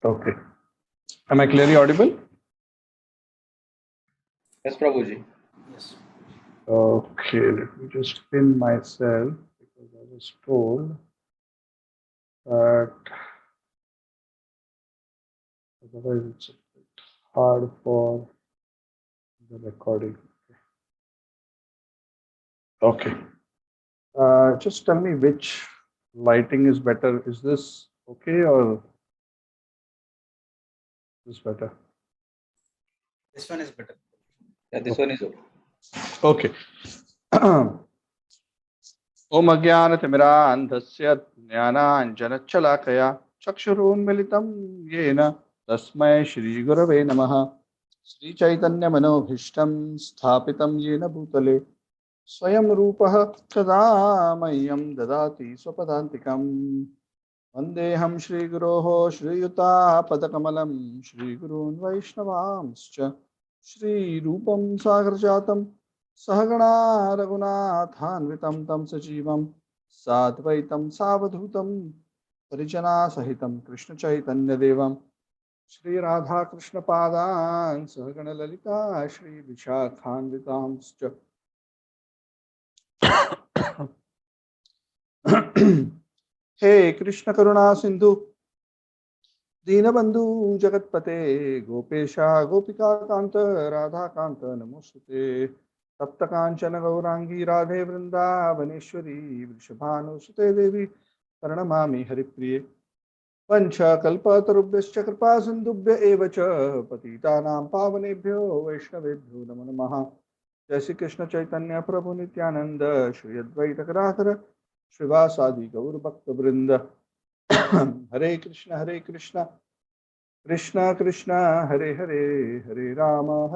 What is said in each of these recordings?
Okay. Am I clearly audible? Yes, Prabhuji. Yes. Okay, let me just pin myself because I was told that otherwise it's a bit hard for the recording. Okay. Just tell me which lighting is better. Is this okay or is this better? This one is better. Yeah, this one is okay. Okay. Om Ajnanatimirandhasya Jnananjanachhalakaya Chakshurunmilitam Yena Tasmai Shri Gurave Namaha Shri Chaitanya Manobhishtam Sthapitam Yena Bhutale Swayam Rupaha Kada Mayam Dadati Swapadantikam Vandeham Shri Guroho Shri Yuta Padakamalam Shri Gurun Vaishnavamscha Shri Rupam Sagarjatam Sahagana Raghunathanvitam Tam Sajivam Satvaitam Savadhutam Parijana Sahitam Krishna Chaitanya Devam Shri Radha Krishna Padan Sahagana Lalita Shri Vishakhanvitamscha Hey Krishna Karuna Sindhu Dinabandhu Jagatpate Gopesha Gopika Kanta Radha Kanta Namostute Tapta Kanchana Gaurangi Radhe Vrindavaneshwari Vrishabhanu Sute Devi Paranamami Haripriye Pancha Kalpatarubhyascha Kripa Sindhubhya Evacha Patitanam Pavanebhyo Vaishnavebhyo Namo Namaha Jai Shri Krishna Chaitanya Prabhu Nityananda Shri Advaita Gadadhara Srivasadi Gaur Bhakta Vrinda Hare Krishna Krishna Krishna Hare Hare Hare Rama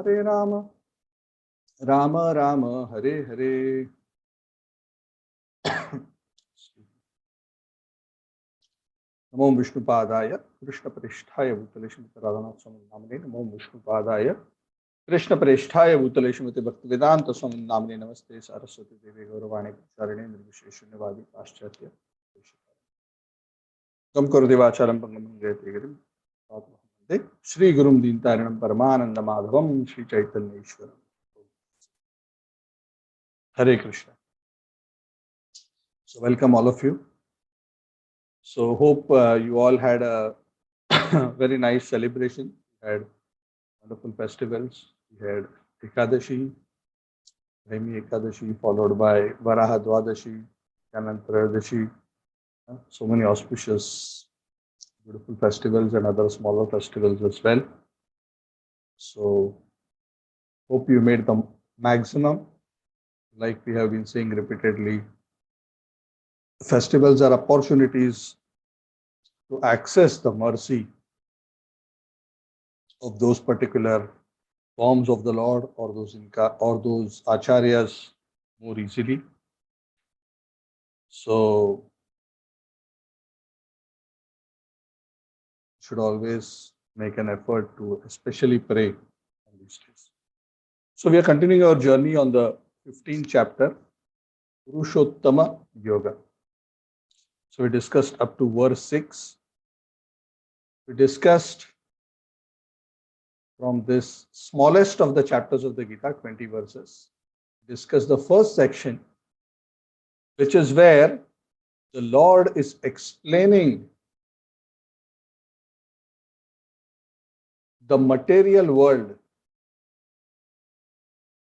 Rama Rama Hare Hare Namo Vishnupadaya Krishna Prishthaya Bhutale Srimati Radhanath Swami Namane Namo Vishnupadaya Krishna Prishthaya Bhutale Srimati Bhaktivedanta Swami Namane Namaste Saraswati Devi Gauravani Pracharine Nirvisheshunyavadi Paschatya Gam Kurudevacharam Pangamam Gayatri Shri Gurum Dintaranam Paramananda Madhavam Shri Chaitanya Ishwaram Hare Krishna. So welcome all of you. So hope you all had a very nice celebration. We had wonderful festivals. We had Ekadashi, Remi Ekadashi, followed by Varaha Dwadashi, Kanantradashi. So many auspicious, beautiful festivals and other smaller festivals as well. So hope you made the maximum. Like we have been saying repeatedly, festivals are opportunities to access the mercy of those particular forms of the Lord or those acharyas more easily. So should always make an effort to especially pray on these days. So we are continuing our journey on the 15th chapter, Purushottama Yoga. So we discussed up to verse 6. We discussed from this smallest of the chapters of the Gita, 20 verses, discuss the first section, which is where the Lord is explaining the material world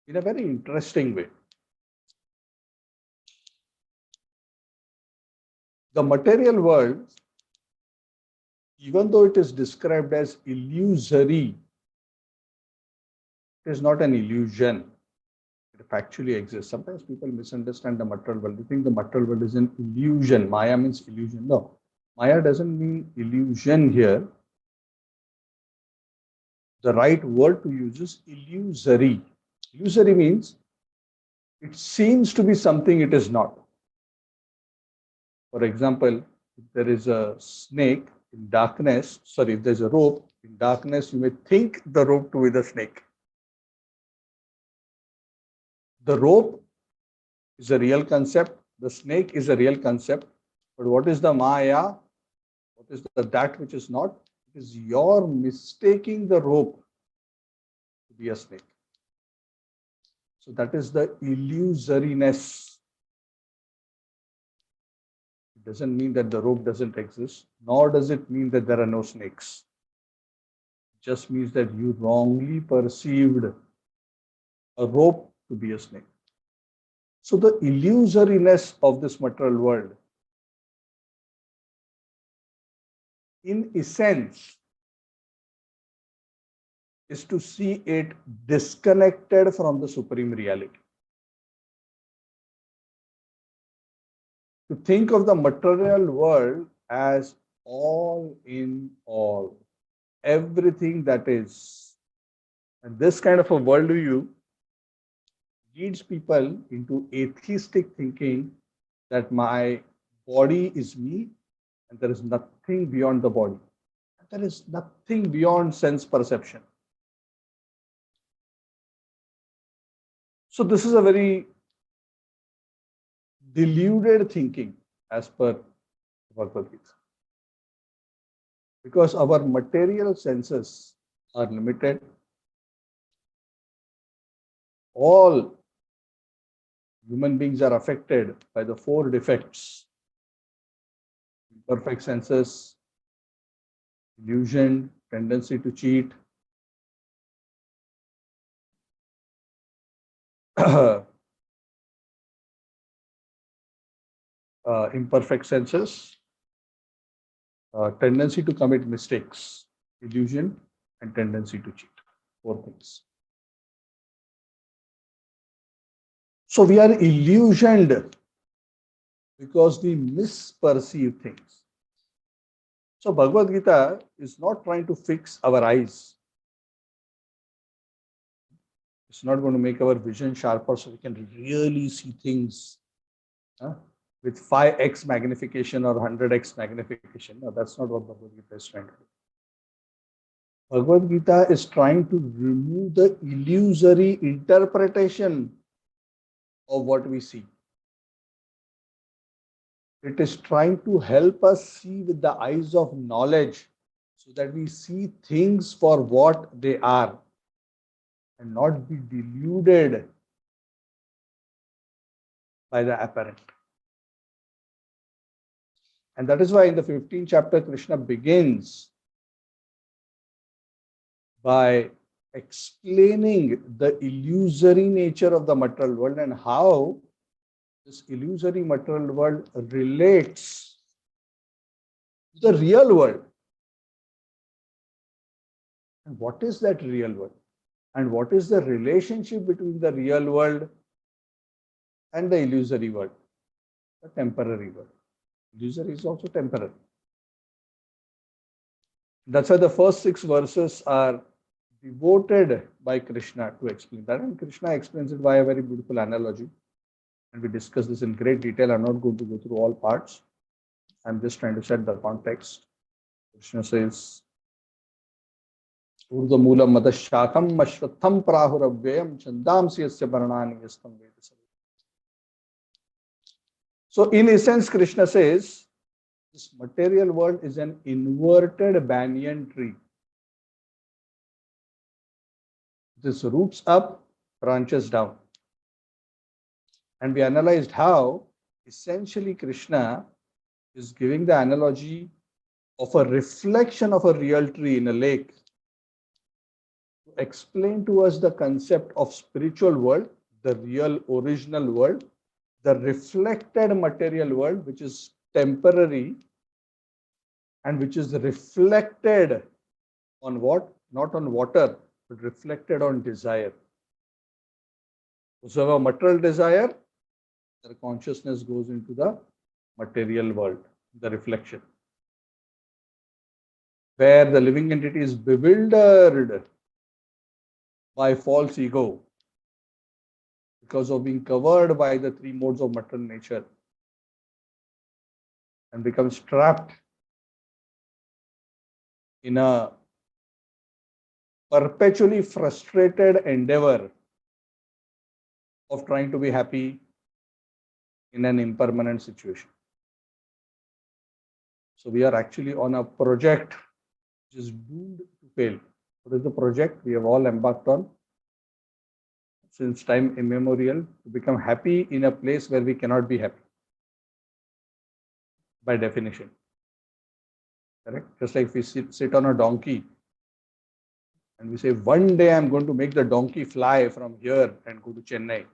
in a very interesting way. The material world, even though it is described as illusory, it is not an illusion. It actually exists. Sometimes people misunderstand the material world. They think the material world is an illusion. Maya means illusion. No, Maya doesn't mean illusion here. The right word to use is illusory. Illusory means it seems to be something it is not. For example, if there is a snake in darkness, sorry, if there's a rope in darkness, you may think the rope to be the snake. The rope is a real concept. The snake is a real concept. But what is the Maya? What is that which is not? It is your mistaking the rope to be a snake. So that is the illusoriness. It doesn't mean that the rope doesn't exist, nor does it mean that there are no snakes. It just means that you wrongly perceived a rope to be a snake. So the illusoriness of this material world, in essence, is to see it disconnected from the supreme reality. To think of the material world as all in all, everything that is. And this kind of a worldview leads people into atheistic thinking that my body is me and there is nothing beyond the body. There is nothing beyond sense perception. So this is a very deluded thinking as per Bhagavad Gita. Because our material senses are limited. All human beings are affected by the four defects: imperfect senses, illusion, tendency to cheat, imperfect senses, tendency to commit mistakes, illusion, and tendency to cheat. Four things. So we are illusioned because we misperceive things. So Bhagavad Gita is not trying to fix our eyes. It's not going to make our vision sharper so we can really see things with 5x magnification or 100x magnification. No, that's not what Bhagavad Gita is trying to do. Bhagavad Gita is trying to remove the illusory interpretation of what we see. It is trying to help us see with the eyes of knowledge so that we see things for what they are and not be deluded by the apparent. And that is why in the 15th chapter, Krishna begins by explaining the illusory nature of the material world and how this illusory material world relates to the real world. And what is that real world? And what is the relationship between the real world and the illusory world, the temporary world? Illusory is also temporary. That's why the first 6 verses are devoted by Krishna to explain that. And Krishna explains it by a very beautiful analogy. And we discuss this in great detail. I'm not going to go through all parts. I'm just trying to set the context. Krishna says, Urdha Moolam Madashakam Ashwatham Prahurabhyam Chandamsi Asya Varnani Yastam Vedasam. So, in essence, Krishna says, this material world is an inverted banyan tree. This roots up, branches down. And we analyzed how essentially Krishna is giving the analogy of a reflection of a real tree in a lake to explain to us the concept of spiritual world, the real original world, the reflected material world, which is temporary and which is reflected on what? Not on water, but reflected on desire. So, a material desire, their consciousness goes into the material world, the reflection, where the living entity is bewildered by false ego because of being covered by the 3 modes of material nature and becomes trapped in a perpetually frustrated endeavor of trying to be happy in an impermanent situation. So we are actually on a project which is doomed to fail. What is the project we have all embarked on since time immemorial? To become happy in a place where we cannot be happy, by definition. Correct? Just like if we sit on a donkey and we say, one day I'm going to make the donkey fly from here and go to Chennai.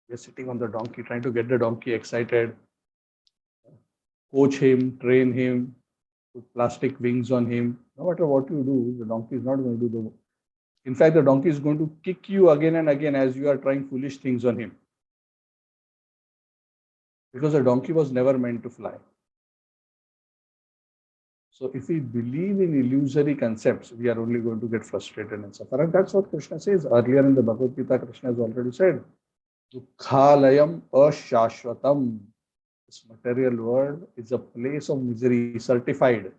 We're sitting on the donkey, trying to get the donkey excited, coach him, train him, put plastic wings on him. No matter what you do, the donkey is not going to do the work. In fact, the donkey is going to kick you again and again as you are trying foolish things on him. Because the donkey was never meant to fly. So if we believe in illusory concepts, we are only going to get frustrated and suffer. And that's what Krishna says. Earlier in the Bhagavad Gita, Krishna has already said, Dukkhalayam ashashvatam. This material world is a place of misery, certified.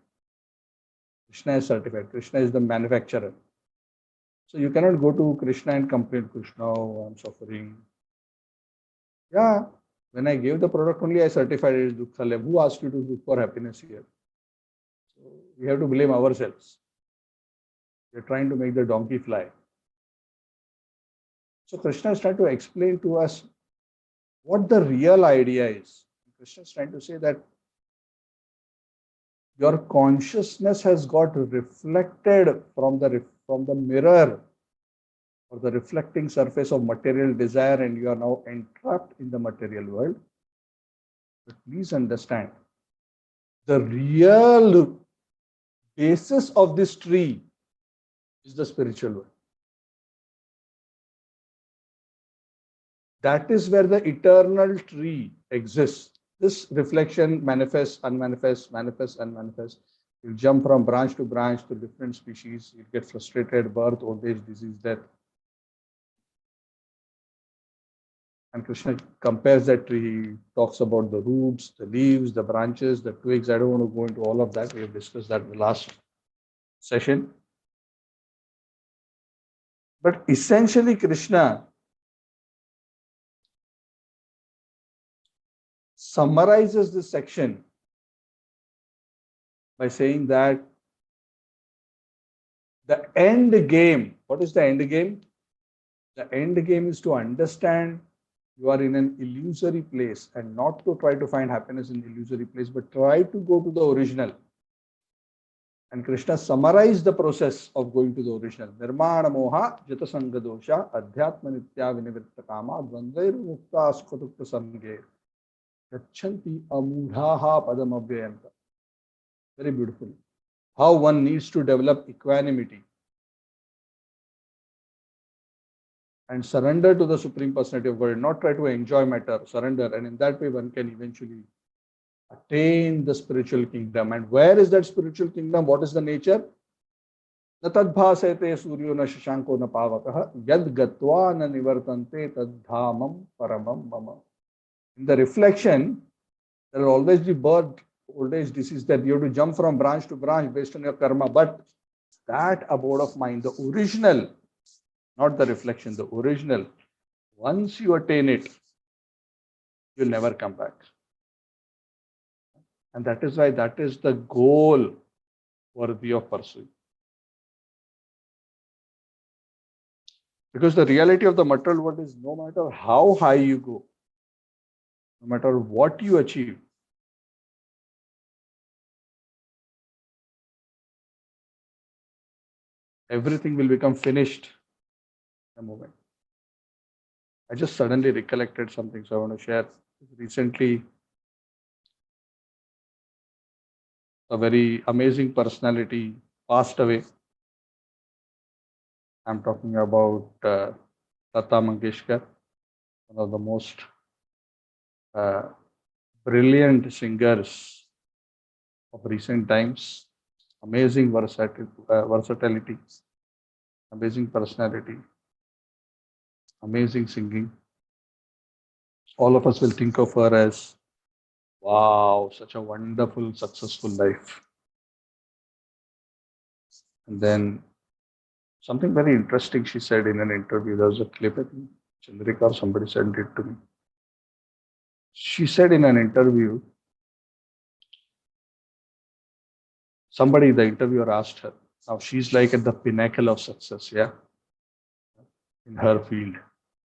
Krishna is certified. Krishna is the manufacturer. So you cannot go to Krishna and complain, Krishna, oh, I'm suffering. Yeah, when I gave the product only, I certified it is Dukkhalayam. Who asked you to look for happiness here? So we have to blame ourselves. We are trying to make the donkey fly. So Krishna is trying to explain to us what the real idea is. Krishna is trying to say that your consciousness has got reflected from the mirror or the reflecting surface of material desire, and you are now entrapped in the material world. But please understand, the real basis of this tree is the spiritual world. That is where the eternal tree exists. This reflection manifests, unmanifests, manifests, unmanifests. You'll jump from branch to branch to different species. You'll get frustrated, birth, old age, disease, death. And Krishna compares that tree. He talks about the roots, the leaves, the branches, the twigs. I don't want to go into all of that. We have discussed that in the last session. But essentially, Krishna summarizes this section by saying that the end game, what is the end game? The end game is to understand you are in an illusory place and not to try to find happiness in illusory place, but try to go to the original. And Krishna summarized the process of going to the original. Nirmana moha jita sangha dosha adhyatma nitya vinivritta kama dvandair mukta skhatukta samge gachanti amudhaha padam avyayanta. Very beautiful. How one needs to develop equanimity and surrender to the Supreme Personality of God, not try to enjoy matter, surrender. And in that way, one can eventually attain the spiritual kingdom. And where is that spiritual kingdom? What is the nature? Na tadbhasete suryo na shashanko na pavakaha yad gatva na nivartante taddhamam paramam mama. In the reflection, there will always be birth, old age, disease, that you have to jump from branch to branch based on your karma. But that abode of mind, the original, not the reflection, the original, once you attain it, you'll never come back. And that is why that is the goal worthy of pursuing. Because the reality of the material world is no matter how high you go, no matter what you achieve, everything will become finished in a moment. I just suddenly recollected something, so I want to share. Recently, a very amazing personality passed away. I'm talking about Lata Mangeshkar, one of the most brilliant singers of recent times. Amazing versatility, amazing personality, amazing singing. All of us will think of her as, wow, such a wonderful, successful life. And then something very interesting she said in an interview. There was a clip, I think Chandrika or somebody sent it to me. She said in an interview, somebody, the interviewer asked her. Now she's like at the pinnacle of success, yeah, in her field.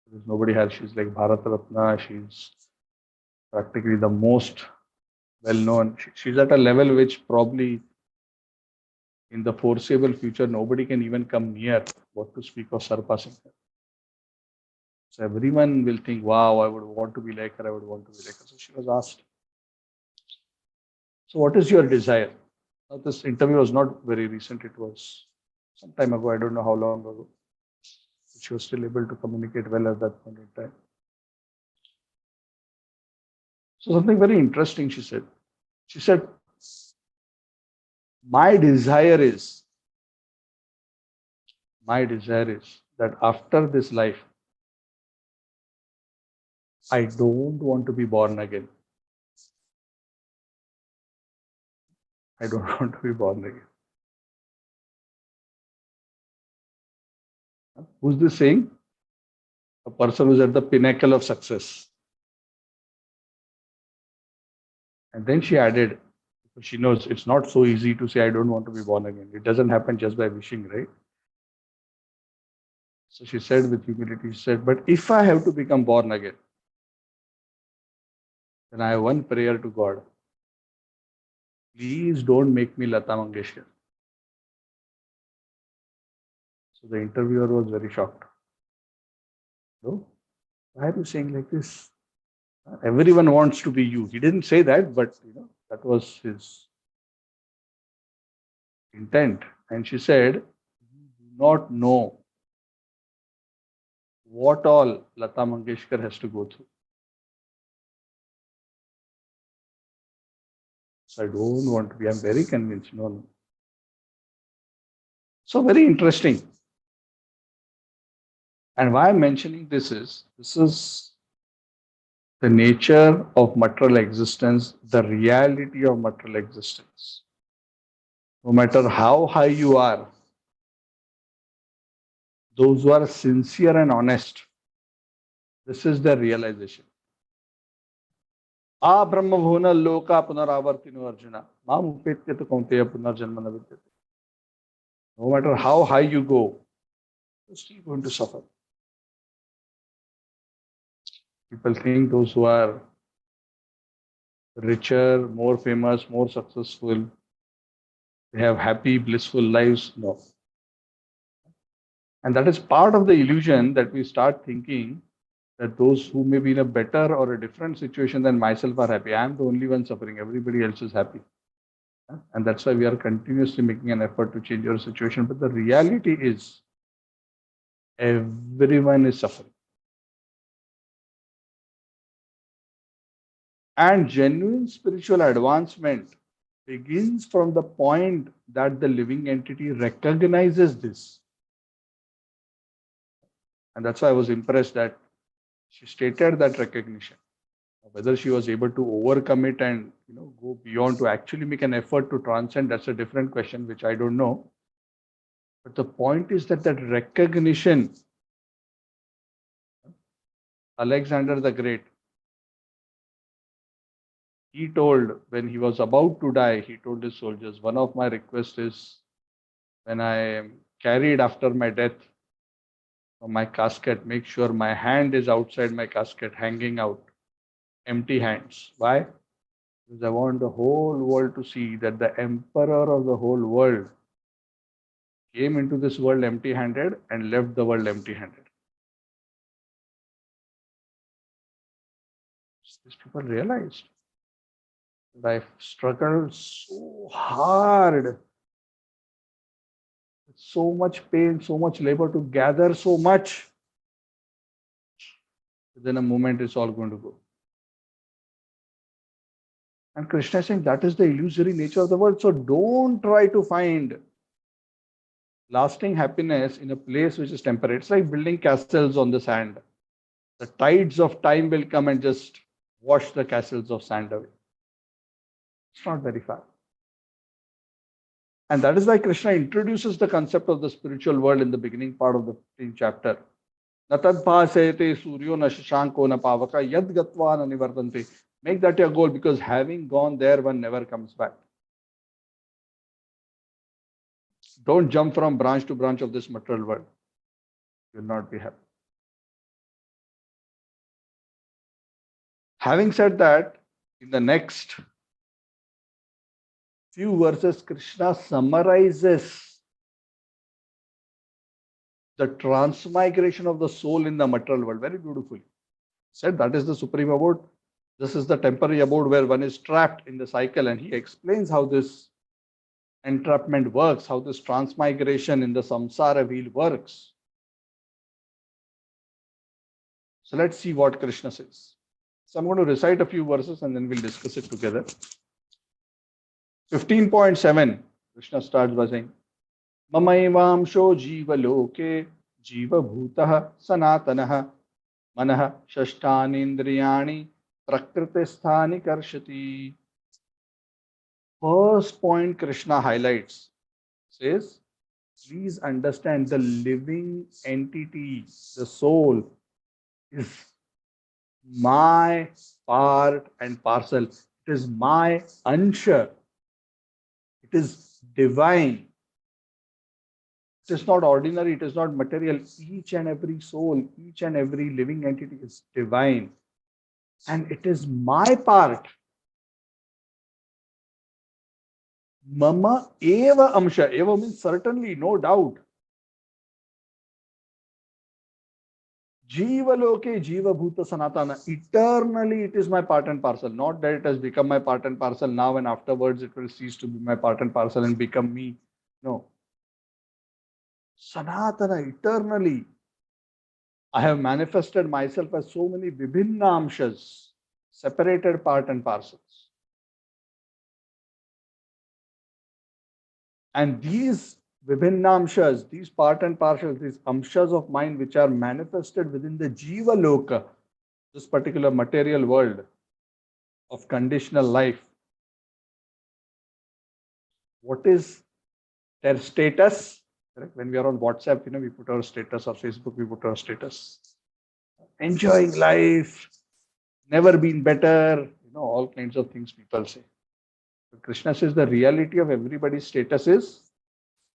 There's nobody else. She's like Bharat Ratna. She's practically the most well known. She's at a level which probably in the foreseeable future nobody can even come near. What to speak of surpassing her? So everyone will think, wow, I would want to be like her. I would want to be like her. So she was asked, so what is your desire? Now, this interview was not very recent. It was some time ago. I don't know how long ago. She was still able to communicate well at that point in time. So something very interesting she said. She said, my desire is that after this life, I don't want to be born again. I don't want to be born again. Who's this saying? A person who's at the pinnacle of success. And then she added, because she knows it's not so easy to say, I don't want to be born again. It doesn't happen just by wishing, right? So she said with humility, she said, but if I have to become born again, then I have one prayer to God. Please don't make me Lata Mangeshkar. So the interviewer was very shocked. No? Why are you saying like this? Everyone wants to be you. He didn't say that, but that was his intent. And she said, you do not know what all Lata Mangeshkar has to go through. So I don't want to be. I'm very convinced. No. So very interesting. And why I'm mentioning this is the nature of material existence, the reality of material existence. No matter how high you are, those who are sincere and honest, this is their realization. A Brahma Bhuna Loka Punaravartino Arjuna. Mam Upetyata Kaunteya Punarjanma na vidyate. No matter how high you go, you're still going to suffer. People think those who are richer, more famous, more successful, they have happy, blissful lives. No. And that is part of the illusion that we start thinking that those who may be in a better or a different situation than myself are happy. I am the only one suffering. Everybody else is happy. And that's why we are continuously making an effort to change our situation. But the reality is, everyone is suffering. And genuine spiritual advancement begins from the point that the living entity recognizes this. And that's why I was impressed that she stated that recognition. Whether she was able to overcome it and go beyond to actually make an effort to transcend, that's a different question, which I don't know. But the point is that recognition, Alexander the Great, he told when he was about to die, he told his soldiers, one of my requests is when I am carried after my death from my casket, make sure my hand is outside my casket, hanging out, empty hands. Why? Because I want the whole world to see that the emperor of the whole world came into this world empty-handed and left the world empty-handed. These people realized that I've struggled so hard, with so much pain, so much labor to gather so much. Within a moment, it's all going to go. And Krishna is saying that is the illusory nature of the world. So don't try to find lasting happiness in a place which is temporary. It's like building castles on the sand. The tides of time will come and just wash the castles of sand away. It's not very far. And that is why Krishna introduces the concept of the spiritual world in the beginning part of the 15th chapter. Natadbhasayate suryo na shashanko na pavaka yad gatva na nivardante. Make that your goal, because having gone there, one never comes back. Don't jump from branch to branch of this material world. You will not be happy. Having said that, in the next few verses, Krishna summarizes the transmigration of the soul in the material world very beautifully. He said that is the supreme abode. This is the temporary abode where one is trapped in the cycle, and he explains how this entrapment works, how this transmigration in the samsara wheel works. So let's see what Krishna says. So I'm going to recite a few verses and then we'll discuss it together. 15.7, Krishna starts by saying, Mamaivamsho jiva loke jiva bhutah sanatanah manah shashtanindriyani prakriti karshati. First point Krishna highlights, says, please understand the living entity, the soul, is my part and parcel. It is my ansha. It is divine. It is not ordinary. It is not material. Each and every soul, each and every living entity is divine. And it is my part. Mama eva amsha. Eva means certainly, no doubt. Jiva loke, jiva bhuta sanatana. Eternally, it is my part and parcel. Not that it has become my part and parcel now and afterwards it will cease to be my part and parcel and become me. No. Sanatana, eternally. I have manifested myself as so many vibhinna amshas, separated part and parcels. And these vibhinna amshas, these part and parcels, these amshas of mind which are manifested within the jiva loka, this particular material world of conditional life. What is their status? Correct? When we are on WhatsApp, we put our status, or Facebook, we put our status. Enjoying life, never been better, all kinds of things people say. But Krishna says the reality of everybody's status is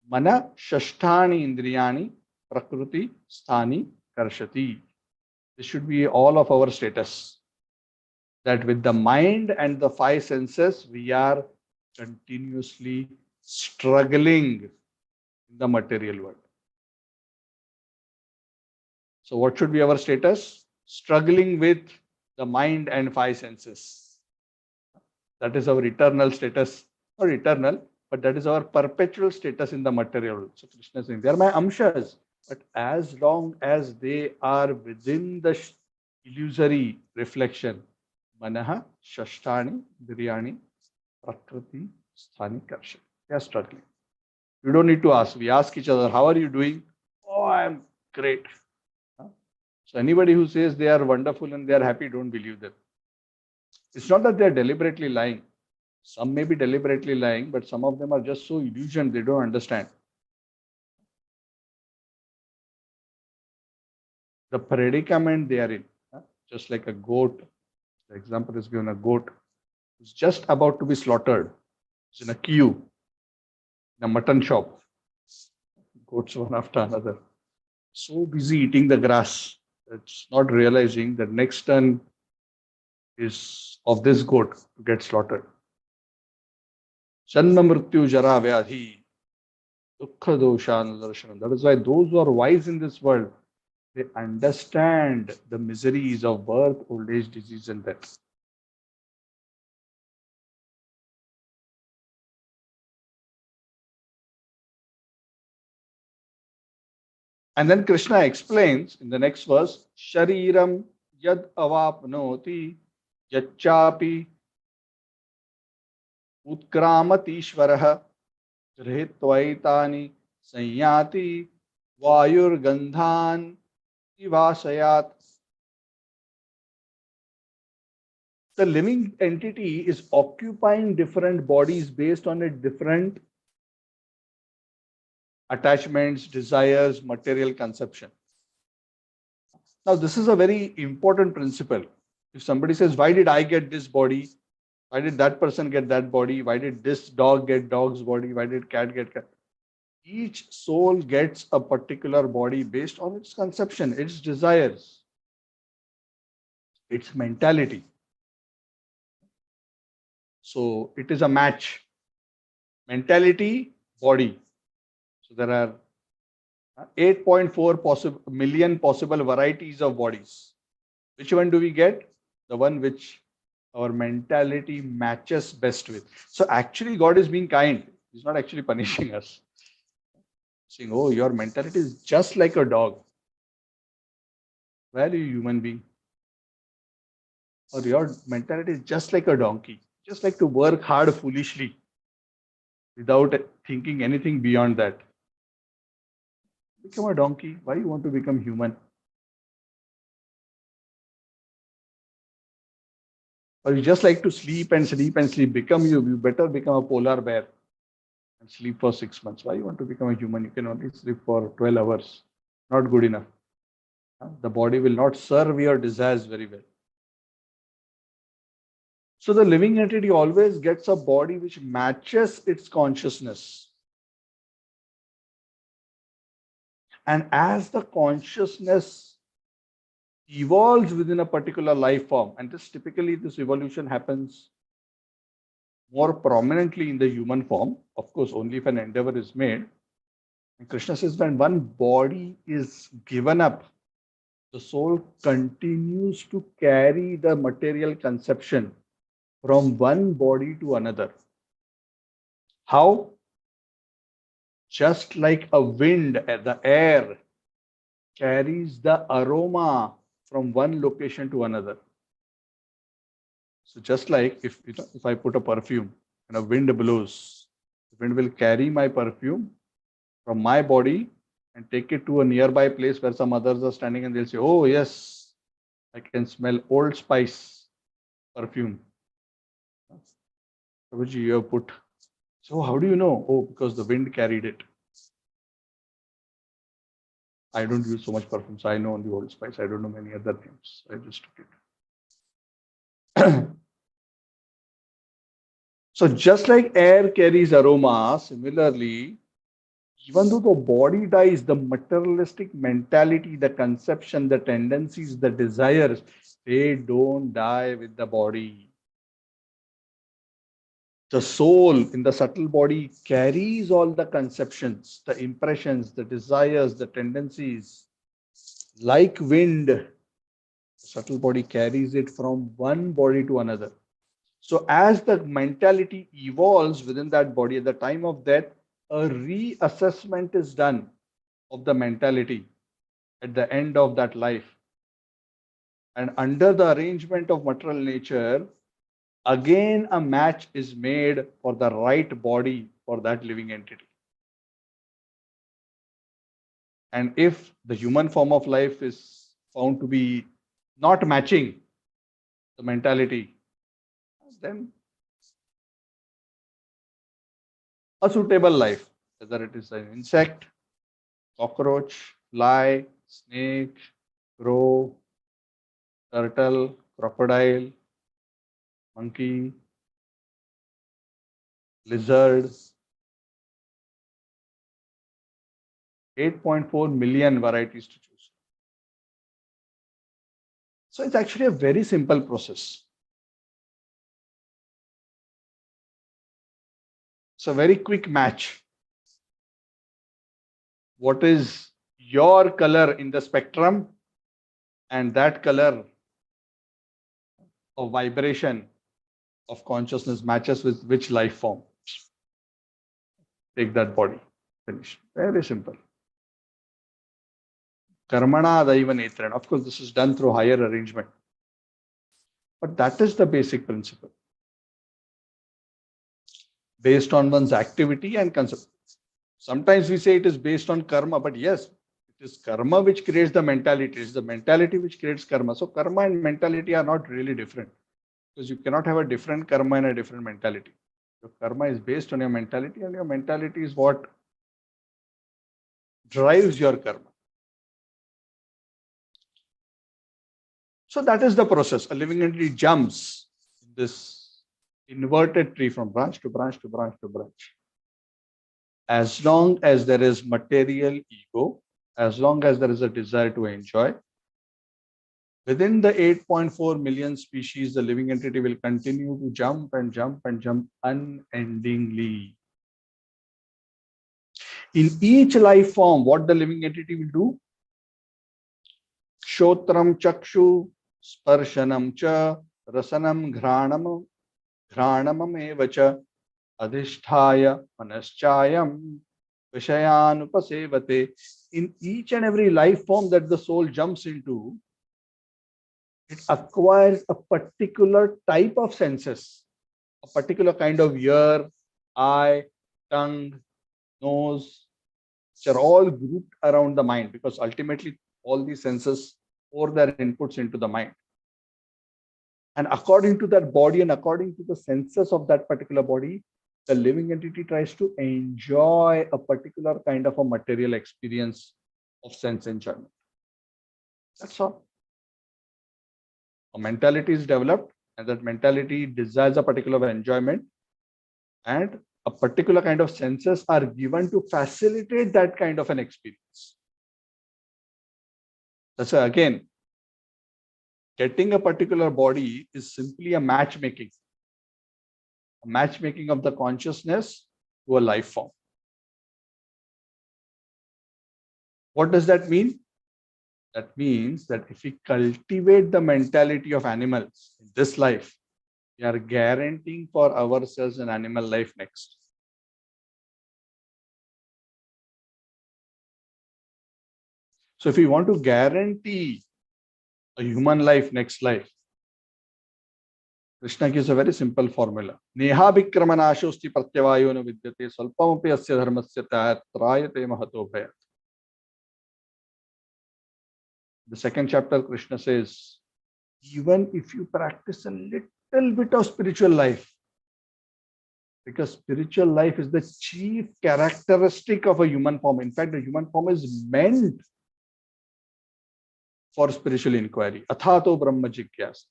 mana shashtani indriyani prakriti sthani karshati. This should be all of our status. That with the mind and the five senses, we are continuously struggling in the material world. So what should be our status? Struggling with the mind and five senses. That is our eternal status. Not eternal, but that is our perpetual status in the material world. So Krishna is saying, they are my amshas. But as long as they are within the illusory reflection, manaha, shashtani, biryani, prakriti, sthani, karsha. They are struggling. You don't need to ask. We ask each other, how are you doing? Oh, I am great. So anybody who says they are wonderful and they are happy, don't believe them. It's not that they are deliberately lying. Some may be deliberately lying, but some of them are just so illusioned, they don't understand. The predicament they are in, just like a goat. The example is given, a goat is just about to be slaughtered. It's in a queue, in a mutton shop. Goats one after another. So busy eating the grass, it's not realizing that next turn is of this goat to get slaughtered. Janma mrityu jara vyadhi dukkha doshan darshanam. That is why those who are wise in this world, they understand the miseries of birth, old age, disease, and death. And then Krishna explains in the next verse, Shariram yad avapnoti yachapi utkramatishvaraha grihitvaitani sanyati vayur gandhan ivasayat. The living entity is occupying different bodies based on a different attachments, desires, material conception. Now, this is a very important principle. If somebody says, why did I get this body? Why did that person get that body? Why did this dog get dog's body? Why did cat get cat? Each soul gets a particular body based on its conception, its desires, its mentality. So it is a match. Mentality, body. So there are 8.4 million possible varieties of bodies. Which one do we get? The one which our mentality matches best with. So actually, God is being kind. He's not actually punishing us. Saying, oh, your mentality is just like a dog. Where are you, human being? Or your mentality is just like a donkey. Just like to work hard foolishly without thinking anything beyond that. Become a donkey. Why you want to become human? Or you just like to sleep and sleep and sleep. You better become a polar bear and sleep for 6 months. Why you want to become a human? You can only sleep for 12 hours. Not good enough. The body will not serve your desires very well. So the living entity always gets a body which matches its consciousness. And as the consciousness evolves within a particular life form, and this evolution happens more prominently in the human form, of course, only if an endeavor is made. And Krishna says when one body is given up, the soul continues to carry the material conception from one body to another. How? Just like a wind, the air carries the aroma from one location to another. So just like if I put a perfume and a wind blows, the wind will carry my perfume from my body and take it to a nearby place where some others are standing and they'll say, oh yes, I can smell Old Spice perfume. Which you have put. So how do you know? Oh, because the wind carried it. I don't use so much perfume, so I know only Old Spice. I don't know many other things. I just took it. So just like air carries aroma, similarly, even though the body dies, the materialistic mentality, the conception, the tendencies, the desires, they don't die with the body. The soul in the subtle body carries all the conceptions, the impressions, the desires, the tendencies. Like wind, the subtle body carries it from one body to another. So as the mentality evolves within that body, at the time of death, a reassessment is done of the mentality at the end of that life. And under the arrangement of material nature, again a match is made for the right body for that living entity. And if the human form of life is found to be not matching the mentality, then a suitable life, whether it is an insect, cockroach, fly, snake, crow, turtle, crocodile, monkey, lizard, 8.4 million varieties to choose. So it's actually a very simple process. It's a very quick match. What is your color in the spectrum and that color of vibration of consciousness matches with which life form. Take that body. Finish. Very simple. Karmana daiva netran. Of course, this is done through higher arrangement. But that is the basic principle. Based on one's activity and concept. Sometimes we say it is based on karma, but yes, it is karma which creates the mentality. It is the mentality which creates karma. So karma and mentality are not really different. Because you cannot have a different karma and a different mentality. Your karma is based on your mentality, and your mentality is what drives your karma. So that is the process. A living entity jumps this inverted tree from branch to branch to branch to branch. as long as there is material ego, as long as there is a desire to enjoy, within the 8.4 million species, the living entity will continue to jump and jump and jump unendingly. In each life form, what the living entity will do? Shotram chakshu sparshanam cha rasanam घ्राणमम evacha adhisthaya manaschayam vishayanupasevate. In each and every life form that the soul jumps into, it acquires a particular type of senses, a particular kind of ear, eye, tongue, nose, which are all grouped around the mind, because ultimately all these senses pour their inputs into the mind. And according to that body and according to the senses of that particular body, the living entity tries to enjoy a particular kind of a material experience of sense enjoyment. That's all. A mentality is developed, and that mentality desires a particular enjoyment, and a particular kind of senses are given to facilitate that kind of an experience. That's why, again, getting a particular body is simply a matchmaking of the consciousness to a life form. What does that mean? That means that if we cultivate the mentality of animals in this life, we are guaranteeing for ourselves an animal life next. So if we want to guarantee a human life next life, Krishna gives a very simple formula. Neha vikramanashosti pratyavayo na vidyate salpamapi asya dharmasya trayate mahato bhayat. The second chapter, Krishna says, even if you practice a little bit of spiritual life, because spiritual life is the chief characteristic of a human form. In fact, the human form is meant for spiritual inquiry. Athato brahma jigyasa.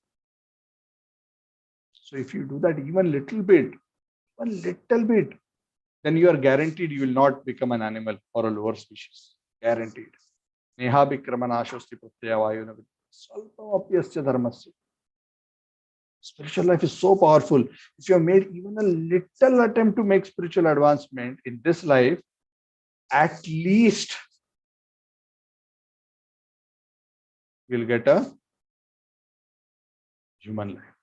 So if you do that even little bit, then you are guaranteed you will not become an animal or a lower species. Guaranteed. Neha vikramanashosti pratyavayo salpamapi asya dharmasya. Spiritual life is so powerful. If you have made even a little attempt to make spiritual advancement in this life, at least you'll get a human life.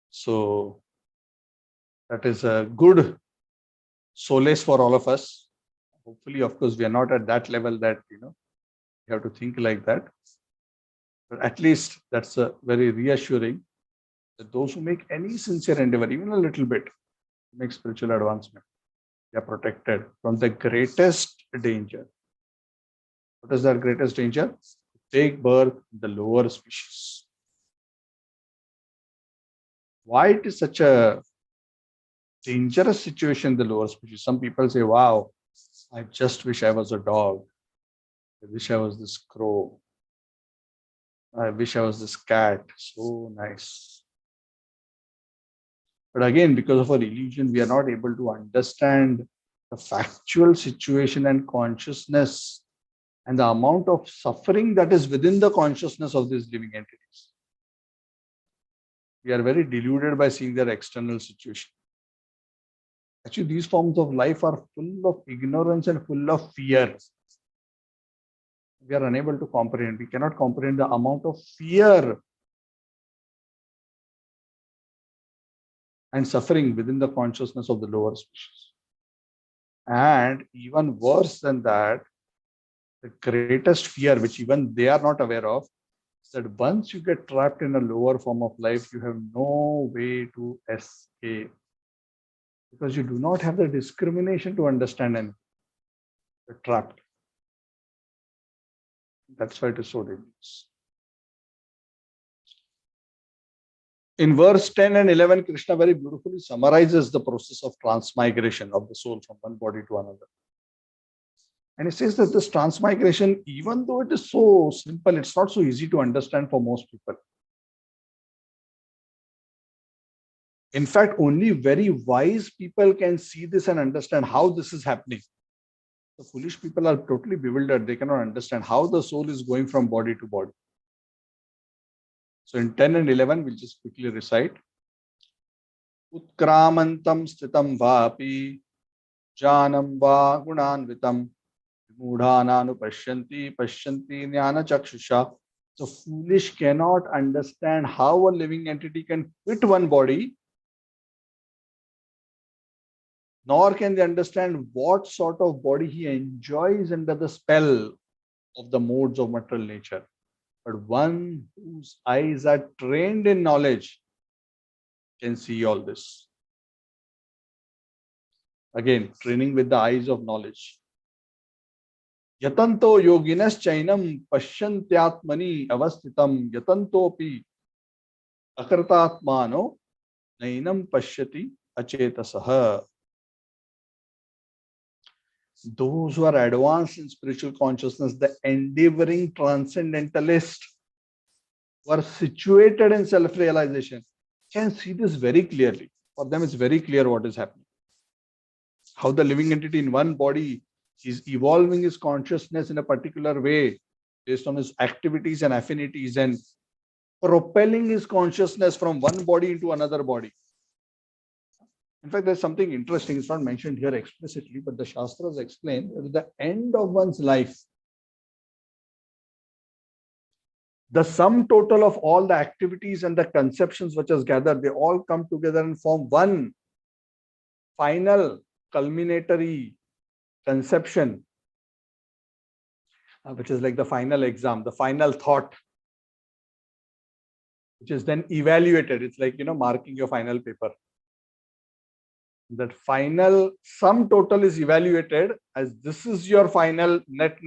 So that is a good solace for all of us. Hopefully, of course, we are not at that level that, you have to think like that. But at least that's a very reassuring that those who make any sincere endeavor, even a little bit, to make spiritual advancement, they are protected from the greatest danger. What is that greatest danger? Take birth in the lower species. Why it is such a dangerous situation in the lower species? Some people say, wow, I just wish I was a dog. I wish I was this crow. I wish I was this cat. So nice. But again, because of our illusion, we are not able to understand the factual situation and consciousness and the amount of suffering that is within the consciousness of these living entities. We are very deluded by seeing their external situation. Actually, these forms of life are full of ignorance and full of fear. We are unable to comprehend. We cannot comprehend the amount of fear and suffering within the consciousness of the lower species. And even worse than that, the greatest fear, which even they are not aware of, is that once you get trapped in a lower form of life, you have no way to escape. Because you do not have the discrimination to understand anything. You're trapped. That's why it is so dangerous. In verse 10 and 11, Krishna very beautifully summarizes the process of transmigration of the soul from one body to another. And he says that this transmigration, even though it is so simple, it's not so easy to understand for most people. In fact, only very wise people can see this and understand how this is happening. The foolish people are totally bewildered. They cannot understand how the soul is going from body to body. So in 10 and 11, we'll just quickly recite. Utkramantam stitam vapi janam va gunanvitam mudhananu pashyanti jnana chakshusha. The foolish cannot understand how a living entity can quit one body, nor can they understand what sort of body he enjoys under the spell of the modes of material nature. But one whose eyes are trained in knowledge can see all this. Again, training with the eyes of knowledge. Yatanto yoginas chainam pashyantyatmani avastitam yatantopi akartatmano nainam pashyati achetasaha. Those who are advanced in spiritual consciousness, the endeavoring transcendentalist, who are situated in self-realization, can see this very clearly. For them, it's very clear what is happening. How the living entity in one body is evolving his consciousness in a particular way based on his activities and affinities and propelling his consciousness from one body into another body. In fact, there's something interesting. It's not mentioned here explicitly, but the Shastras explain that at the end of one's life, the sum total of all the activities and the conceptions which has gathered, they all come together and form one final culminatory conception, which is like the final exam, the final thought, which is then evaluated. It's like, marking your final paper. That final sum total is evaluated as this is your final net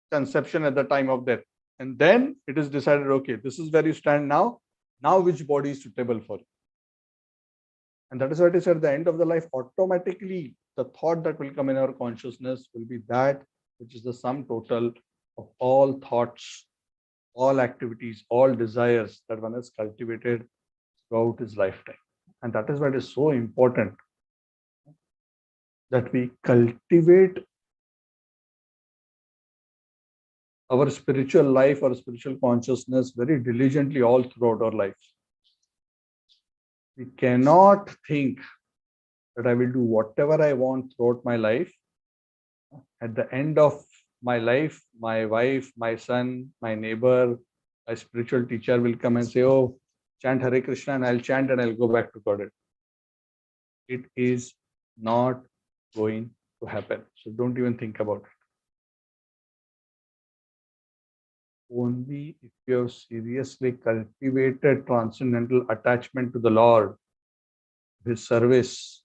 conception at the time of death. And then it is decided, okay, this is where you stand now. Now which body is suitable for you? And that is what is at the end of the life, automatically the thought that will come in our consciousness will be that which is the sum total of all thoughts, all activities, all desires that one has cultivated throughout his lifetime. And that is why it is so important that we cultivate our spiritual life, our spiritual consciousness very diligently all throughout our life. We cannot think that I will do whatever I want throughout my life. At the end of my life, my wife, my son, my neighbor, my spiritual teacher will come and say, oh, chant Hare Krishna, and I'll chant and I'll go back to God. It is not going to happen. So don't even think about it. Only if you have seriously cultivated transcendental attachment to the Lord, His service,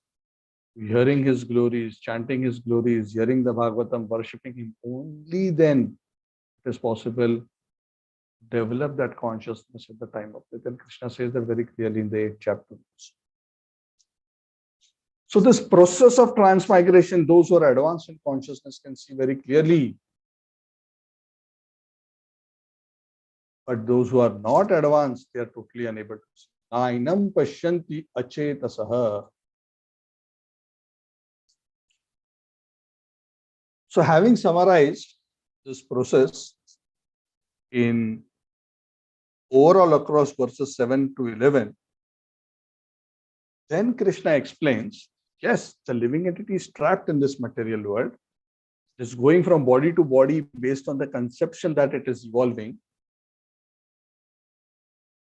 hearing His glories, chanting His glories, hearing the Bhagavatam, worshipping Him, only then it is possible to develop that consciousness at the time of death. And Krishna says that very clearly in the 8th chapter. So this process of transmigration, those who are advanced in consciousness can see very clearly. But those who are not advanced, they are totally unable to see. Nainam pashyanti achetasaha. So having summarized this process in overall across verses 7 to 11, then Krishna explains, yes, the living entity is trapped in this material world. It is going from body to body based on the conception that it is evolving.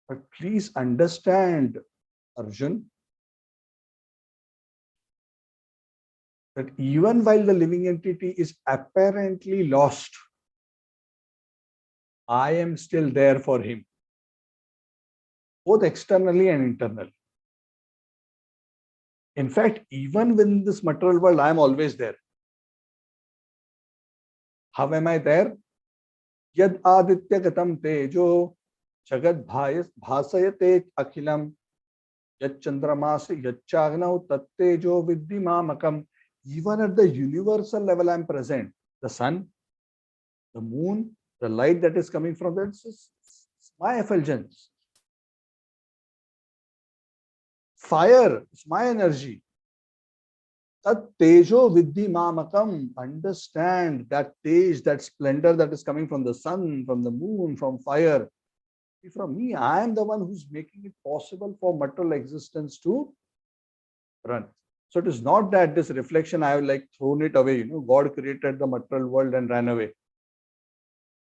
But please understand, Arjun, that even while the living entity is apparently lost, I am still there for him, both externally and internally. In fact, even within this material world, I am always there. How am I there? Yad aditya gatam tejo jagat bhasayate akhilam yad chandramasi yad chagnau tat tejo vidhi mamakam. Even at the universal level, I am present. The sun, the moon, the light that is coming from that is my effulgence. fire, it's my energy. Tat tejo vidhi mamakam. Understand that tej, that splendor that is coming from the sun, from the moon, from fire. From me, I am the one who's making it possible for material existence to run. So it is not that this reflection I have like thrown it away. God created the material world and ran away.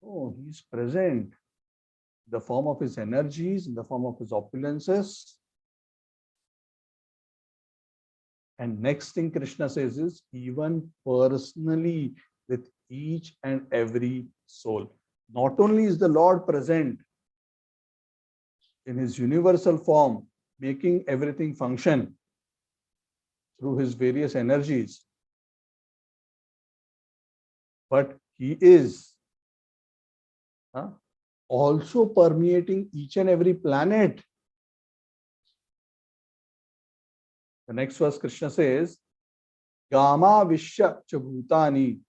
Oh, he's present in the form of his energies, in the form of his opulences. And next thing Krishna says is even personally with each and every soul. Not only is the Lord present in his universal form, making everything function through his various energies, but he is also permeating each and every planet. The next verse, Krishna says, Gama Vishya Chabhutani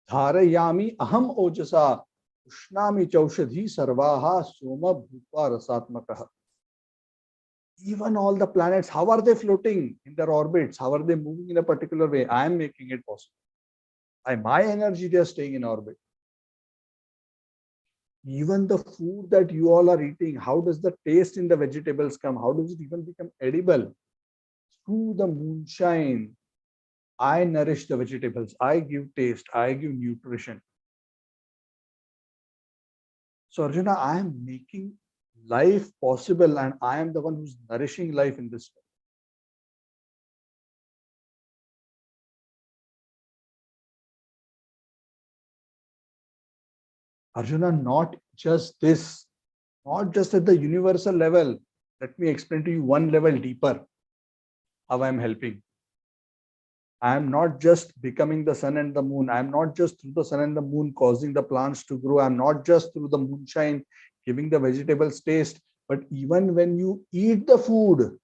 Dharayami Aham Ojasa Ushnami Chaushadhi Sarvaha Soma Bhutva Rasatmakaha. Even all the planets, how are they floating in their orbits? How are they moving in a particular way? I am making it possible. By my energy, they are staying in orbit. Even the food that you all are eating, how does the taste in the vegetables come? How does it even become edible? Through the moonshine, I nourish the vegetables. I give taste. I give nutrition. So Arjuna, I am making life possible and I am the one who's nourishing life in this way. Arjuna, not just this, not just at the universal level. Let me explain to you one level deeper how I am helping. I am not just becoming the sun and the moon. I am not just through the sun and the moon causing the plants to grow. I am not just through the moonshine giving the vegetables taste, but even when you eat the food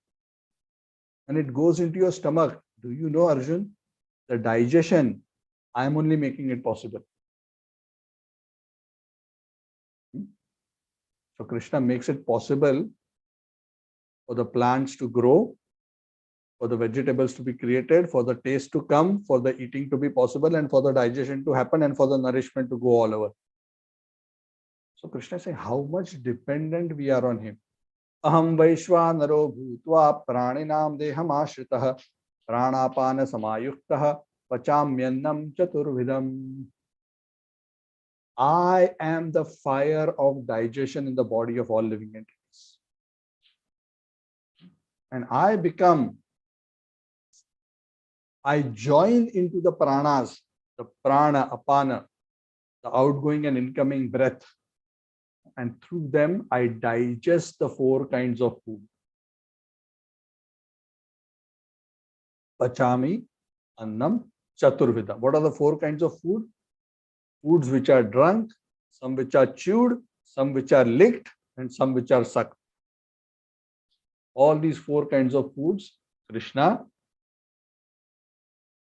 and it goes into your stomach, do you know, Arjun, the digestion, I am only making it possible. So Krishna makes it possible for the plants to grow, for the vegetables to be created, for the taste to come, for the eating to be possible, and for the digestion to happen, and for the nourishment to go all over. So Krishna is saying how much dependent we are on him. Aham Vaishwanaro Bhutva Praninam Deham Ashritah Pranapana Samayuktah Pachamyannam Chaturvidam. I am the fire of digestion in the body of all living entities. And I join into the pranas, the prana, apana, the outgoing and incoming breath. And through them, I digest the four kinds of food. Pachami, Annam, Chaturvida. What are the four kinds of food? Foods which are drunk, some which are chewed, some which are licked, and some which are sucked. All these four kinds of foods, Krishna,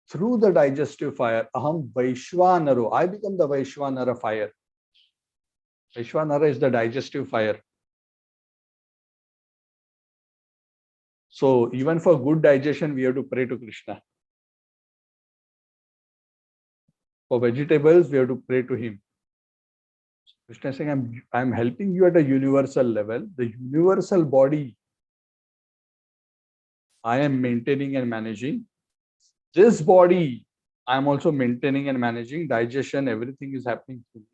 through the digestive fire, Aham Vaishwanaro, I become the Vaishwanara fire. Vaishwanara is the digestive fire. So even for good digestion, we have to pray to Krishna. For vegetables, we have to pray to him. Krishna is saying, I'm helping you at a universal level. The universal body, I am maintaining and managing. This body, I am also maintaining and managing. Digestion, everything is happening through me.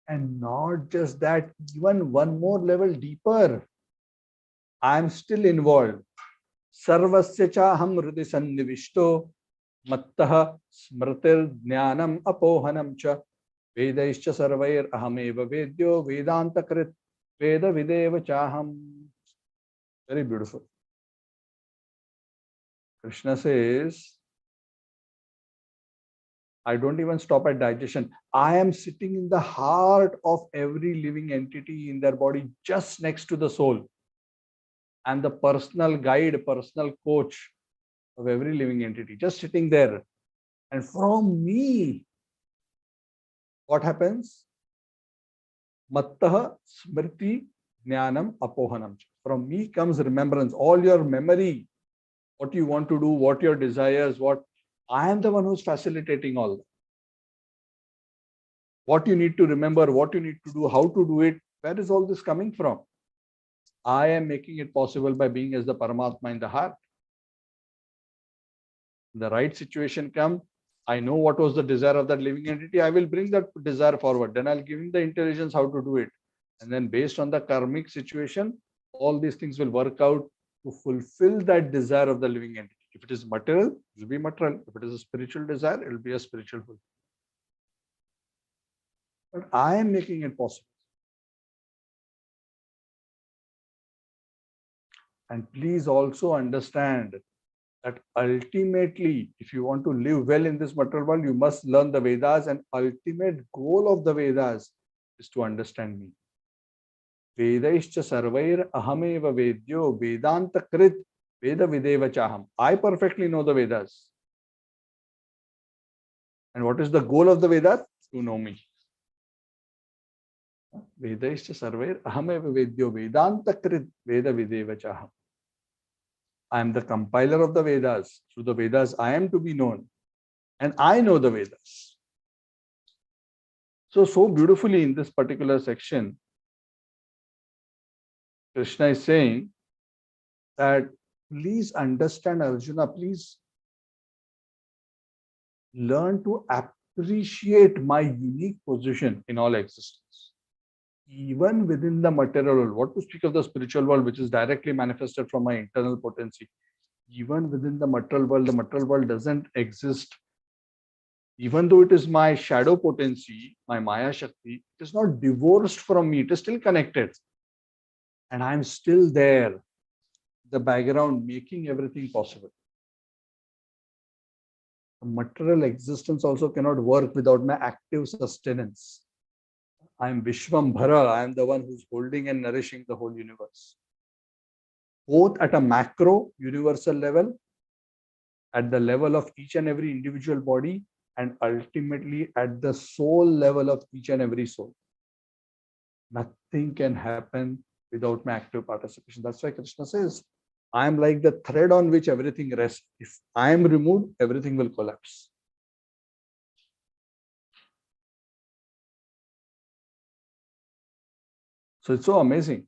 And not just that, even one more level deeper, I am still involved. Sarvasya chaham hridi sannivishto mattah smritir jnanam apohanam cha vedaischa sarvair ahameva vedyo vedanta krit veda videva chaham. Very beautiful. Krishna says, I don't even stop at digestion. I am sitting in the heart of every living entity in their body, just next to the soul. I'm the personal guide, personal coach of every living entity, just sitting there. And from me, what happens? Mattah smriti jnanam apohanam. From me comes remembrance. All your memory, what you want to do, what your desires, I am the one who's facilitating all that. What you need to remember, what you need to do, how to do it, where is all this coming from? I am making it possible by being as the Paramatma in the heart. The right situation comes, I know what was the desire of that living entity, I will bring that desire forward. Then I'll give him the intelligence how to do it. And then based on the karmic situation, all these things will work out to fulfill that desire of the living entity. If it is material, it will be material. If it is a spiritual desire, it will be a spiritual fulfillment. But I am making it possible. And please also understand that ultimately, if you want to live well in this material world, you must learn the Vedas, and ultimate goal of the Vedas is to understand me. Vedaischa sarvair ahameva vedyo vedanta krit veda videva chaham. I perfectly know the Vedas. And what is the goal of the Vedas? To know me. Vedaischa sarvair ahameva vedyo vedanta krit veda videva chaham. I am the compiler of the Vedas. Through the Vedas, I am to be known. And I know the Vedas. So beautifully in this particular section, Krishna is saying that please understand, Arjuna, please learn to appreciate my unique position in all existence. Even within the material world, what to speak of the spiritual world, which is directly manifested from my internal potency. Even within the material world doesn't exist. Even though it is my shadow potency, my Maya Shakti, it is not divorced from me, it is still connected. And I am still there, the background, making everything possible. The material existence also cannot work without my active sustenance. I am Vishwambhara, I am the one who's holding and nourishing the whole universe. Both at a macro, universal level, at the level of each and every individual body, and ultimately at the soul level of each and every soul. Nothing can happen without my active participation. That's why Krishna says, I am like the thread on which everything rests. If I am removed, everything will collapse. So it's so amazing.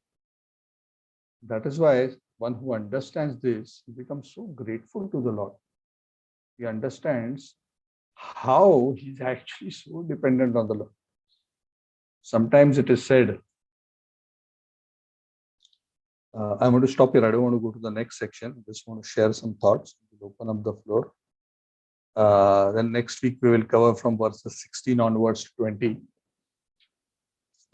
That is why one who understands this becomes so grateful to the Lord. He understands how he's actually so dependent on the Lord. Sometimes it is said, I'm going to stop here. I don't want to go to the next section. I just want to share some thoughts. We'll open up the floor. Then next week we will cover from verses 16 onwards to 20.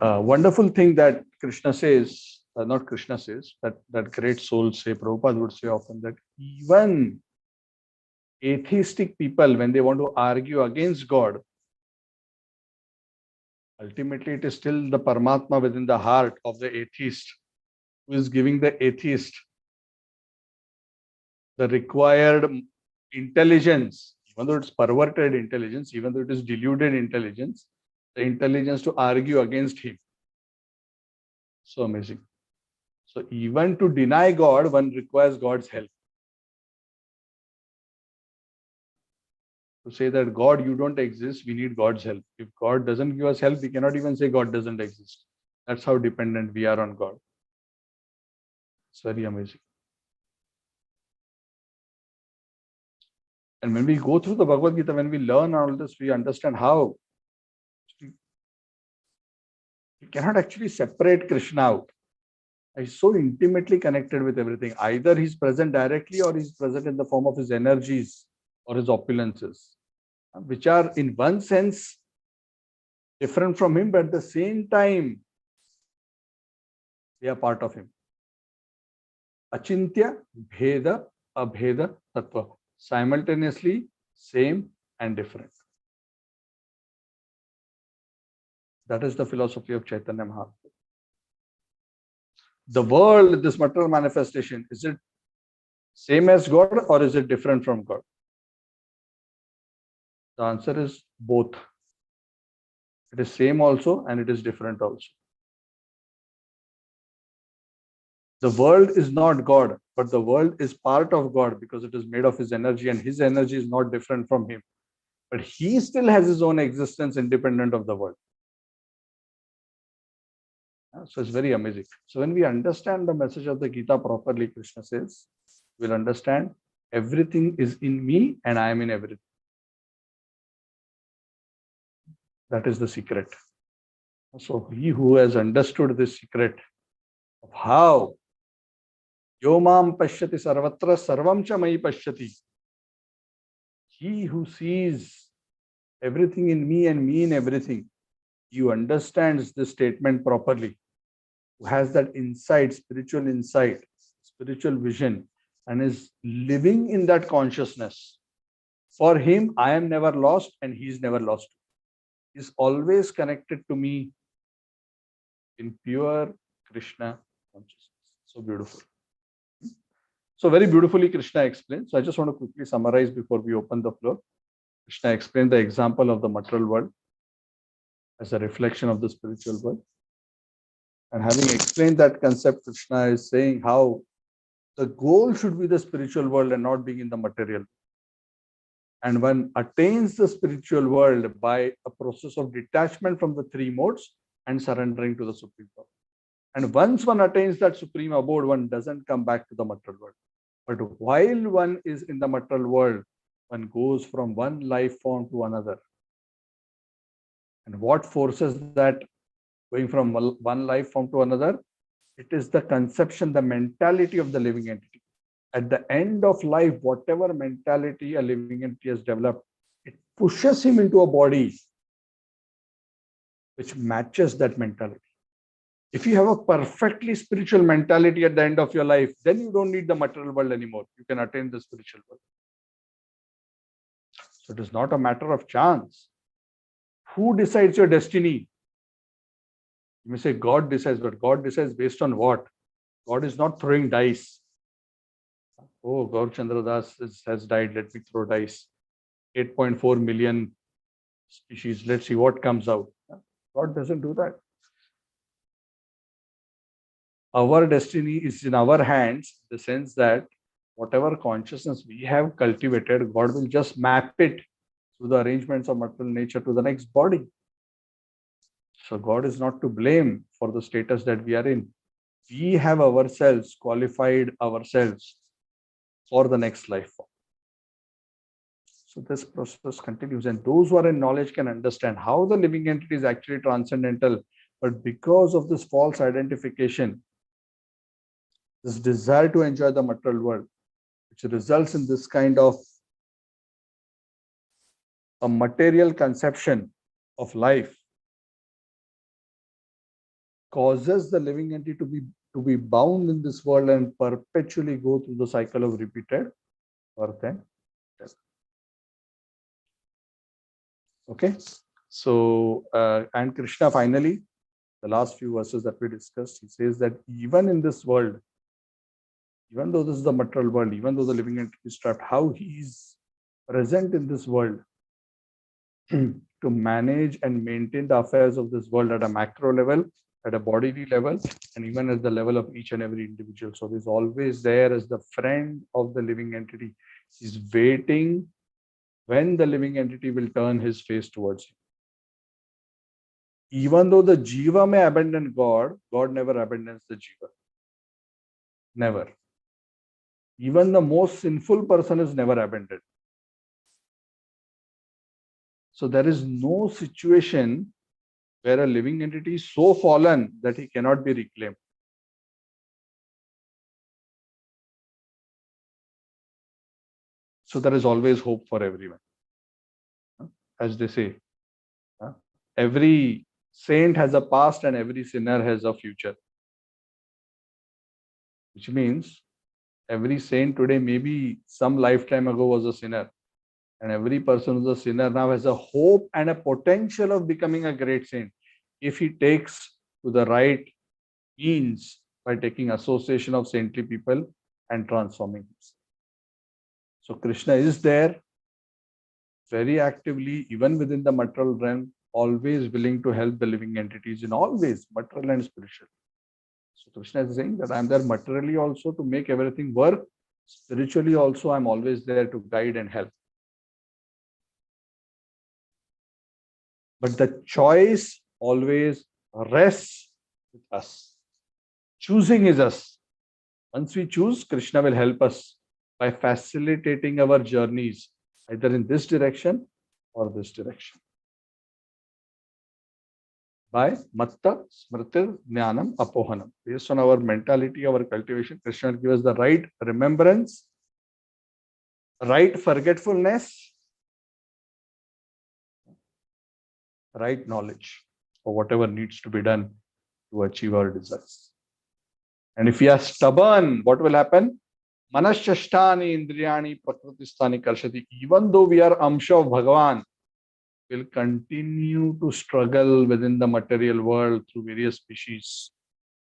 Wonderful thing that Krishna says, not Krishna says, that great souls say, Prabhupada would say often that even atheistic people, when they want to argue against God, ultimately it is still the Paramatma within the heart of the atheist who is giving the atheist the required intelligence, even though it's perverted intelligence, even though it is deluded intelligence, the intelligence to argue against him. So amazing. So even to deny God, one requires God's help. To say that God, you don't exist, we need God's help. If God doesn't give us help, we cannot even say God doesn't exist. That's how dependent we are on God. It's very amazing. And when we go through the Bhagavad Gita, when we learn all this, we understand how we cannot actually separate Krishna out. He's so intimately connected with everything. Either he's present directly or he's present in the form of his energies or his opulences, which are in one sense different from him, but at the same time, they are part of him. Achintya, Bheda, Abheda, Tattva. Simultaneously, same and different. That is the philosophy of Chaitanya Mahaprabhu. The world, this material manifestation, is it same as God or is it different from God? The answer is both. It is same also and it is different also. The world is not God, but the world is part of God because it is made of his energy, and his energy is not different from him. But he still has his own existence independent of the world. So it's very amazing. So when we understand the message of the Gita properly, Krishna says, we'll understand everything is in me and I am in everything. That is the secret. So he who has understood this secret of how Yomam Pashyati Sarvatra Sarvam Cha Mai Pashyati, he who sees everything in me and me in everything, he understands this statement properly, who has that insight, spiritual vision, and is living in that consciousness. For him, I am never lost and he is never lost. He is always connected to me in pure Krishna consciousness. So beautiful. So very beautifully Krishna explains. So I just want to quickly summarize before we open the floor. Krishna explained the example of the material world as a reflection of the spiritual world. And having explained that concept, Krishna is saying how the goal should be the spiritual world and not being in the material. And one attains the spiritual world by a process of detachment from the three modes and surrendering to the Supreme Power. And once one attains that supreme abode, one doesn't come back to the material world. But while one is in the material world, one goes from one life form to another. And what forces that going from one life form to another? It is the conception, the mentality of the living entity. At the end of life, whatever mentality a living entity has developed, it pushes him into a body which matches that mentality. If you have a perfectly spiritual mentality at the end of your life, then you don't need the material world anymore. You can attain the spiritual world. So it is not a matter of chance. Who decides your destiny? You may say God decides, but God decides based on what? God is not throwing dice. Oh, Gaur Chandra Das has died. Let me throw dice. 8.4 million species. Let's see what comes out. God doesn't do that. Our destiny is in our hands, in the sense that whatever consciousness we have cultivated, God will just map it through the arrangements of material nature to the next body. So God is not to blame for the status that we are in. We have ourselves qualified ourselves for the next life form. So this process continues, and those who are in knowledge can understand how the living entity is actually transcendental, but because of this false identification, this desire to enjoy the material world, which results in this kind of a material conception of life, causes the living entity to be bound in this world and perpetually go through the cycle of repeated birth and death. Okay, so and Krishna finally, the last few verses that we discussed, he says that even in this world, even though this is the material world, even though the living entity is trapped, how he is present in this world to manage and maintain the affairs of this world at a macro level, at a bodily level, and even at the level of each and every individual. So he's always there as the friend of the living entity. He's waiting when the living entity will turn his face towards him. Even though the jiva may abandon God, God never abandons the jiva. Never. Even the most sinful person is never abandoned. So there is no situation where a living entity is so fallen that he cannot be reclaimed. So there is always hope for everyone. As they say, every saint has a past and every sinner has a future. Which means every saint today, maybe some lifetime ago, was a sinner. And every person who's a sinner now has a hope and a potential of becoming a great saint if he takes to the right means by taking association of saintly people and transforming himself. So Krishna is there very actively, even within the material realm, always willing to help the living entities in all ways, material and spiritual. So Krishna is saying that I'm there materially also to make everything work. Spiritually also, I'm always there to guide and help. But the choice always rests with us. Choosing is us. Once we choose, Krishna will help us by facilitating our journeys, either in this direction or this direction. By matta, smritir, jnanam, apohanam. Based on our mentality, our cultivation, Krishna will give us the right remembrance, right forgetfulness, right knowledge for whatever needs to be done to achieve our desires. And if we are stubborn, what will happen? Manashashtani indriyani prakritistani karshati. Even though we are amsha of Bhagavan, will continue to struggle within the material world through various species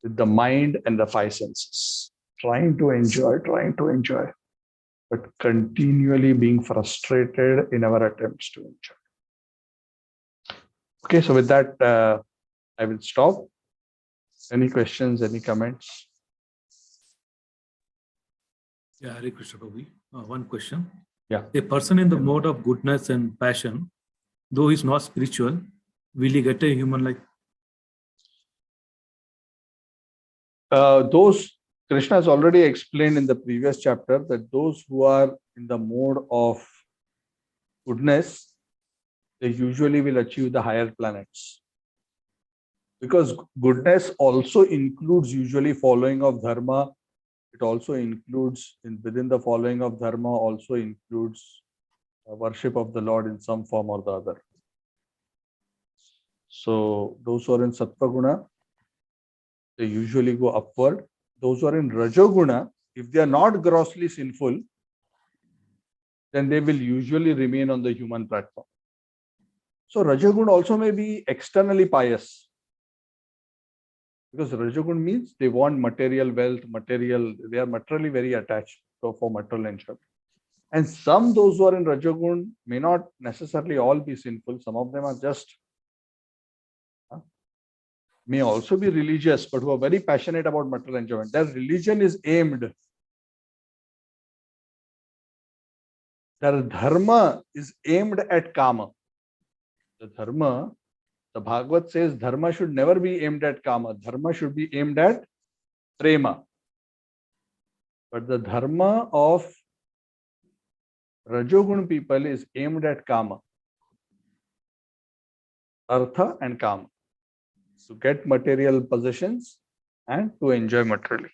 with the mind and the five senses, trying to enjoy, but continually being frustrated in our attempts to enjoy. Okay, so with that, I will stop. Any questions, any comments? Yeah, Hare Krishna Prabhu. One question. Yeah. A person in the mode of goodness and passion, though he's not spiritual, will he get a human life? Those Krishna has already explained in the previous chapter that those who are in the mode of goodness, they usually will achieve the higher planets. Because goodness also includes usually following of dharma. It also includes within the following of dharma also includes worship of the Lord in some form or the other. So those who are in sattva guna, they usually go upward. Those who are in rajoguna, if they are not grossly sinful, then they will usually remain on the human platform. So rajoguna also may be externally pious. Because rajoguna means they want material wealth, they are materially very attached for material enjoyment. And those who are in rajoguna may not necessarily all be sinful. Some of them are just may also be religious, but who are very passionate about material enjoyment. Their religion is aimed. Their dharma is aimed at kama. The Bhagavad says dharma should never be aimed at kama. Dharma should be aimed at prema. But the dharma of Rajogun people is aimed at kama. Artha and kama. To get material possessions and to enjoy materially.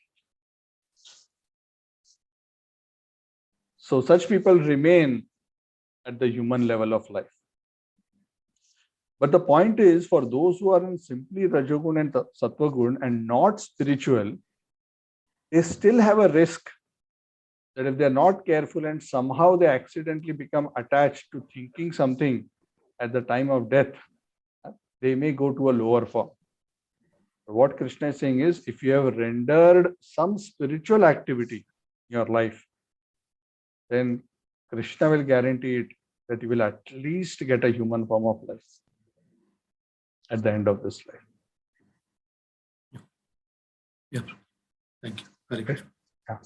So such people remain at the human level of life. But the point is, for those who are in simply Rajogun and Sattvagun and not spiritual, they still have a risk that if they are not careful and somehow they accidentally become attached to thinking something at the time of death, they may go to a lower form. What Krishna is saying is, if you have rendered some spiritual activity in your life, then Krishna will guarantee it that you will at least get a human form of life at the end of this life. Yeah. Thank you. Hare Krishna. Yeah.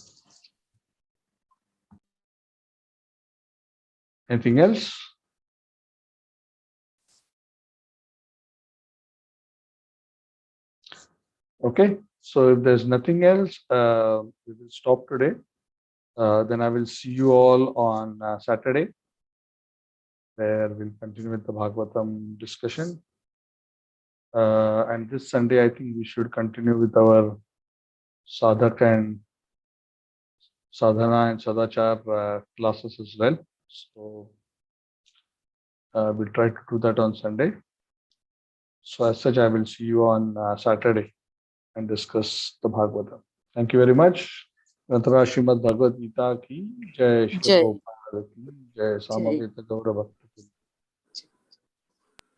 Anything else? Okay, so if there's nothing else, we will stop today. Then I will see you all on Saturday, where we'll continue with the Bhagavatam discussion. And this Sunday, I think we should continue with our Sadhak and Sadhana and Sadachar classes as well. So we'll try to do that on Sunday. So as such, I will see you on Saturday and discuss the Bhagavatam. Thank you very much. Grantara Srimad Bhagavad Gita ki Jai, Shri Jai. Prabhupada ki Jai, Samaveta Gaura Bhakti ki.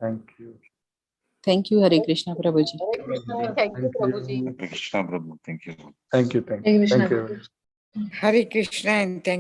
Thank you. Thank you, Hare Krishna Prabhuji. Thank you, Prabhuji. Krishna Prabhu, thank you. Thank you. Thank you. Thank you. Hare Krishna and thank